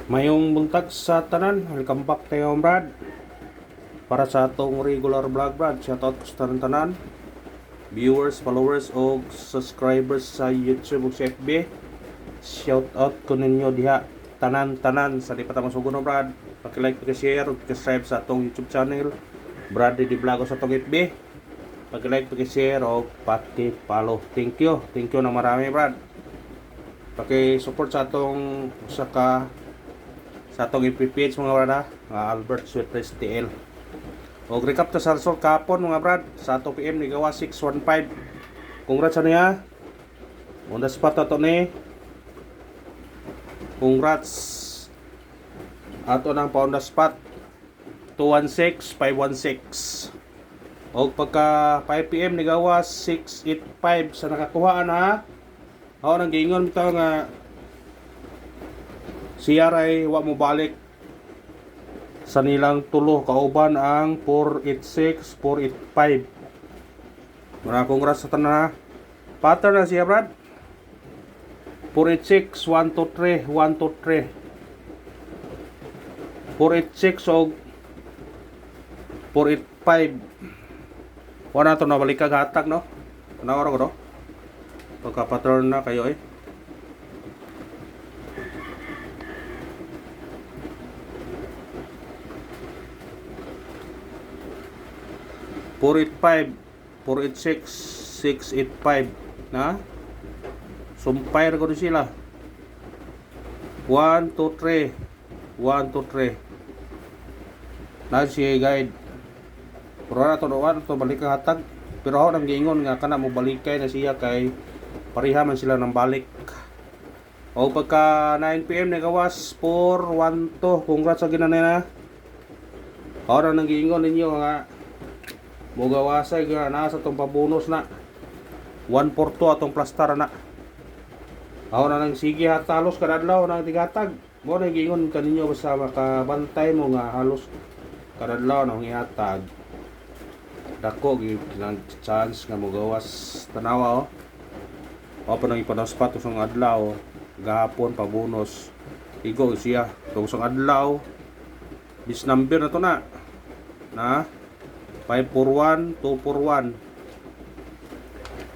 Mayong buntag sa tanan, welcome back tayo Brad. Para sa atong regular vlog Brad, shoutout ko sa tanan, viewers, followers o subscribers sa YouTube o sa FB. Shoutout ko ninyo diha tanan sa di pa ta masugon Brad. Paki-like, paki-share, paki-subscribe sa atong YouTube channel Brad di Vlog sa atong FB. Paki-like, paki-share o paki-follow. Thank you na marami Brad. Paki-support sa atong sa atong FB mga brad Albert Sweetness TL. O recap ta sa result kapon mga brad sa 2 PM ni gawa 615. Congrats niya. On the spot ato ni. Congrats ato nang pa on the spot 216 516. O pagka 5 PM ni gawa 685 sa nakakuha na. Ako nang giingon bitaw nga siya ray wa mo balik sa nilang tulo kauban ang 486 485. Mara congrats sa tanan. Pattern na siya brad. 486 123 123. 486 og 485. Wala to na balik kag hatag no. Tanawa ko no. Pagka pattern na kayo 485, 486, 685 na sumpire ko rin sila 1, 2, 3 1, 2, 3 na siya guide pero na to balik ang hatag pero ako nang giingon nga kana mo balikay na siya kay pariha man sila ng balik o pagka 9 PM nagawas 4, 1, 2 congrats sa ginanay na ako nang giingon ninyo nga mugawasay nga nasa itong pabonus na 142 atong plastar na ako na nang sige hatalos kadadlaw nang tigatag mo na gingon kaninyo basta makabantay mo nga halos kadadlaw nang ihatag dako ng chance nga mugawas tanawa o pa nang ipanaspat usang adlaw gahapon pabonus igo siya usang adlaw bis number na to na 541, 241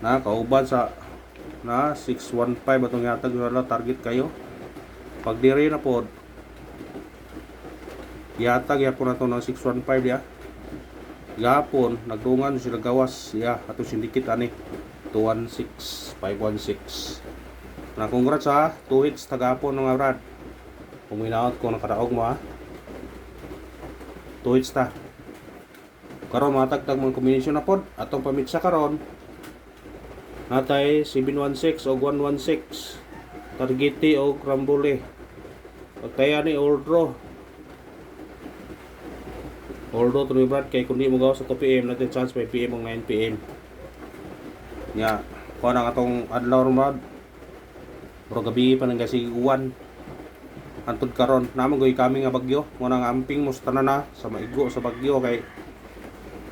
na kauban sa na 615 atong yatag na target kayo pag diri na po yatag yapon na to ng 615 ya gapon nagdungan sila gawas ya ato sindikit ani 216 516 na congrats ha 2 hits tagapon mga brad kung minaot ko nakadaog mo ha 2 hits ta karon matagtag mga kombinasyon na pod atong pamitsa karon natay 716 o 116 targeti o crambole pagtaya ni ordro to ni brad kay kundi mo gawa sa 2 PM natin chance 5 PM o 9 PM nya kuha na atong adlaw brad pero gabi pa nang gasig uwan antod karon namang goy kami nga bagyo mo nang amping mo sa tanan na sa maigo sa bagyo kay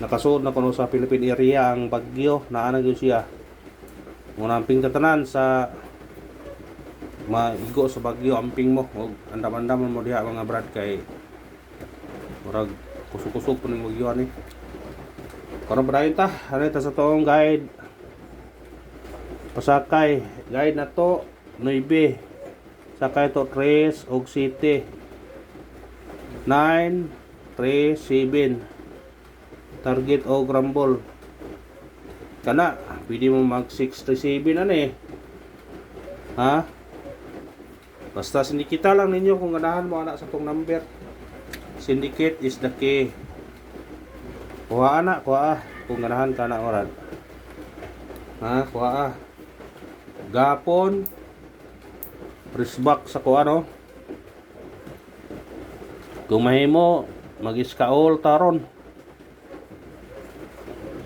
nakasood na kuno sa Philippine area ang bagyo naana gyud siya muna amping tatanan sa maigo sa bagyo amping mo og andam-andam mo diha mga brad kay murag kusog-kusog puning bagyo ani karon padayon ta ano ta sa tong guide pasakay guide na to 9 sakay to 3 og 7 9 3 7 target o grumble kana pwede mo mag 637 ani ha basta sindikita lang ninyo kung ganahan mo anak sa tong number syndicate is the key kuha kung ganahan ka na oran ha kuha gapon press back sa kuha no kung mahimo mag-iskaol taron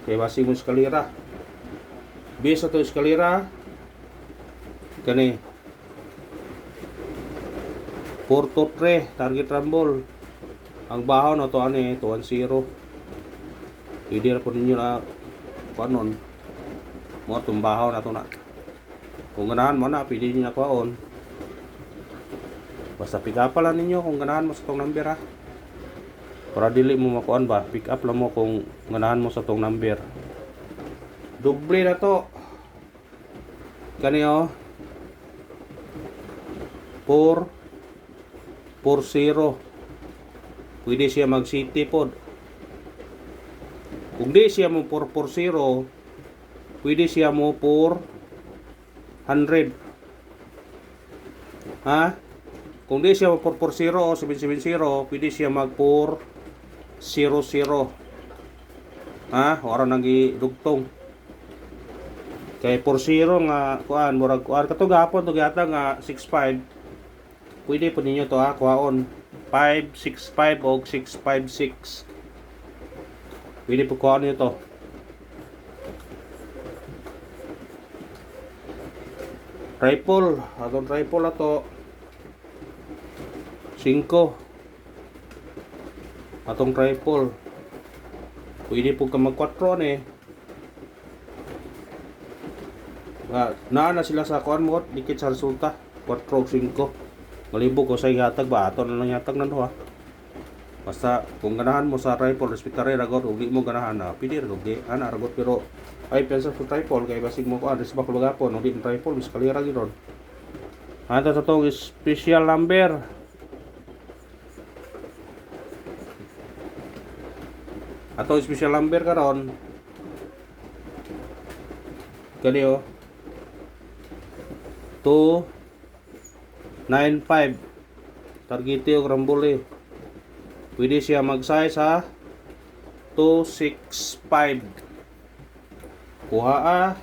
kay basig mo eskalera base ato eskalera kani 4 to 3 target rumble ang bahaw na to ani 210 pwede na po ninyo na panon mo itong bahaw na to na kung ganahan mo na pwede nyo na kuhaon Basta pick up lang ninyo kung ganahan mo sa tong number ha. Para dili mo makuan ba, pick up lang mo kung ganahan mo sa tong number. Doble na to. Kani oh. 440. Pwede siya mag city pod. Kung di siya mo 440, pwede siya mo 400. Ha? Kung di siya mo 440 o 770, pwede siya mag 400. Ha? Wala nang gidugtong. Kay 40 nga kuan murag kuan kato gapon to gyata nga 65. Pwede po ninyo to ha kuhaon 565 o 656. Pwede po kuhaon niyo to. Rifle, atong rifle na to 5. Atong rifle. Pwede po ka mag 4 ni. Naa na sila sa kuan mo, dikit sa resulta 4 o 5. Malibog ko sa ihatag ba ato na lang yatag na to ha. Basta kung ganahan mo sa rifle respetare ragot ug di mo ganahan na pili ra di ana ragot pero ay pensa sa rifle kay basig mo ko adres ba kulagapon ug di rifle mis kalira gyud. Ato sa tong special number. Ato special number karon. Kani oh. 295 targete og rambole. Pwede siya mag-size ha 265. Kuha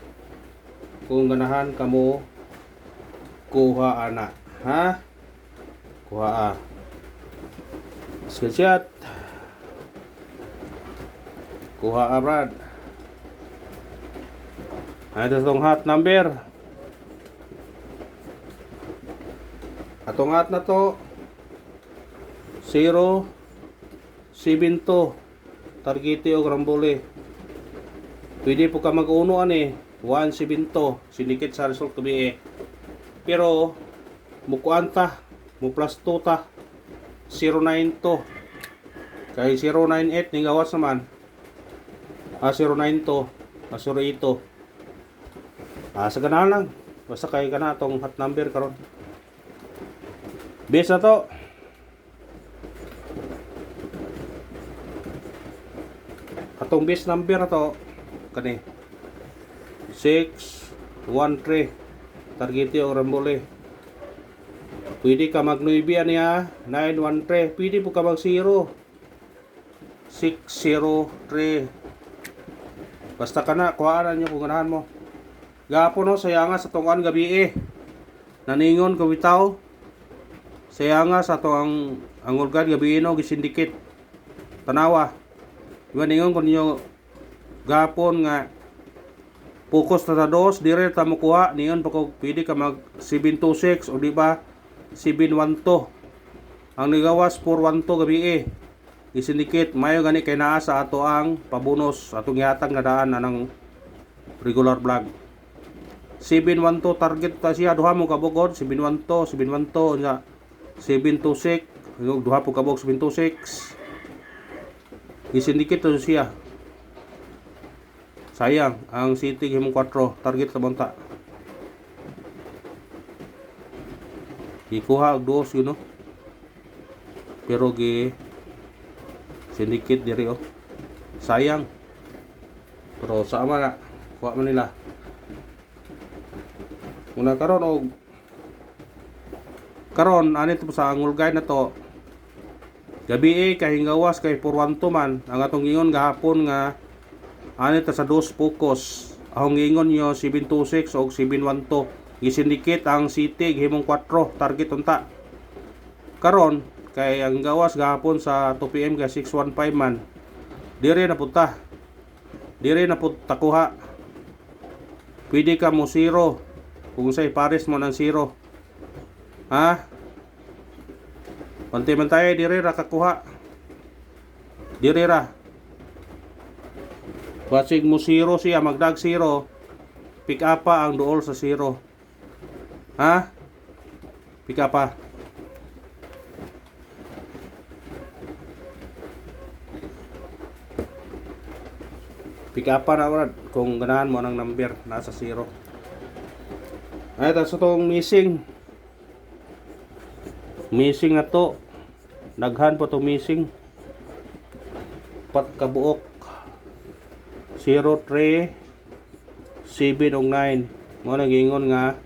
kung ganahan kamo kuha ana ha. Kuha screenshot. Kuha brad. Ito tong hot number. Atong hot na to 072 targete og rambole. Pwede po ka mag-uno ani 172 sinikit sa result kabi pero mukuanta mo plus 2 ta 092 kay 098 ning gawas naman 092 082 sa ganahan lang basta kay kana tong hot number karon base na to. Atong base number na to kani 613 targete og rambole. Pwede ka mag 9 niya 913 pwede po ka mag 0 603 basta kana kuhaan niyo kung ganahan mo. Gapon no sayanga sa tungan gabi naningon ko bitaw sayanga sa to ang organ gabi no gisindikit tanawa. Iwan ningon ko ninyo gapon nga focus na sa dos dire ta mo kuha ningon pa ko pwede ka mag 726 o di ba 712 ang nigawas 412 gabi isindikit mayo gani kay naa sa ato ang pabunos atong gihatag nga daan na ng regular vlog 712 target ta siya duha mo kabugod 712 nga 726 duha po kabog 726 isindikit to siya. Sayang ang City himong 4 target sa bonta. Ikuha og 2 yun no. Pero gi sindikit diri oh. Sayang. Pero sama na kuha man nila. Muna karon ani to sa angulgay na to. Gabi kay hingawas kay 412 man ang atong ingon gahapon nga ani ta sa dos focus ang ingon nyo 726 o 712 gisindikit ang City himong 4 target unta karon kay ang gawas gahapon sa 2 PM kay 615 man dire na punta kuha pwede ka mo 0 kung say pares mo ng 0 ha. Pantay man tayo, dire ra kakuha. Dire ra. Basig mo 0 siya, magdag 0. Pick up pa ang duol sa 0. Ha? Pick up pa. Pick up na brad kung ganahan mo ng number nasa 0. Ay tas itong missing na to. Daghan po to missing. Pat kabuok 0, 3, 7 ug 9. Mo nagingon nga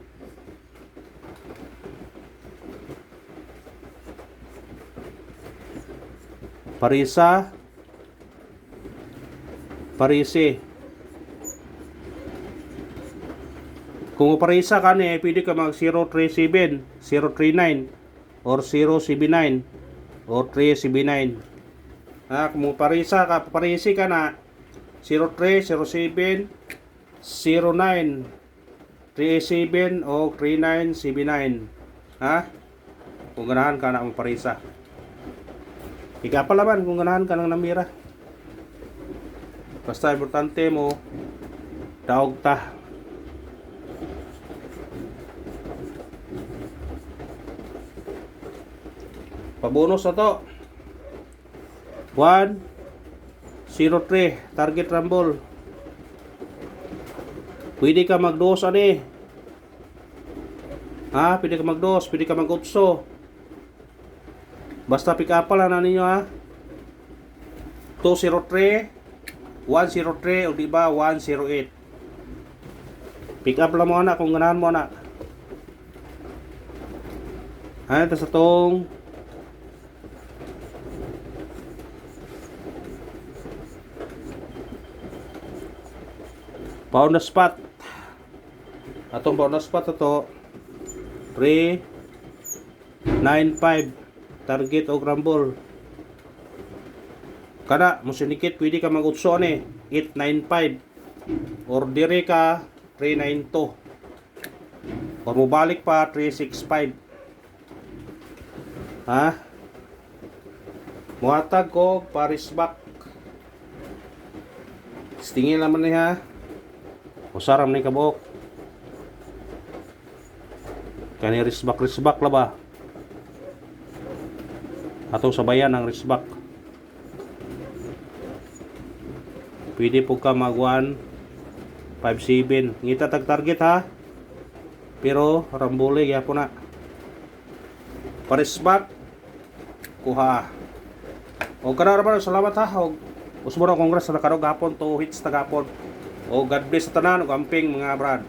Parisi. Kung parisa ka ni, pwede ka mag 037, 039, or 079, or 379. Kung parisi ka na, 03, 07, 09, 37, o 3979. Kung ganahan ka na ang parisa. Ika pa laman kung ganahan ka ng namira. Basta importante mo daog ta. Pabonus na to 103 target rumble. Pwede ka magdos ani. Pwede ka magdos, pwede ka magutso. Basta pick up lang na ninyo 203 103 o diba 108. Pick up lang mo anak kung ganahan mo anak. Ito sa tong pound na spot. Atong pound na spot ito 395 target o rumble. Kada mo sinikit pwede ka mag-utso ni 895 or dire ka 392 or mo balik pa 365. Muhatag ko paris back. Stingin naman niya. Usaram ni kabok. Kani risbak la ba? Atong sabayan ang risbak. Pwede po ka mag 157. Ngita tag target pero rambole gyapon na. Parisbak kuha. O kana ra salamat og usbo na congress na kadog hapon to hits tagapon. O God bless sa tanan ug amping mga brad.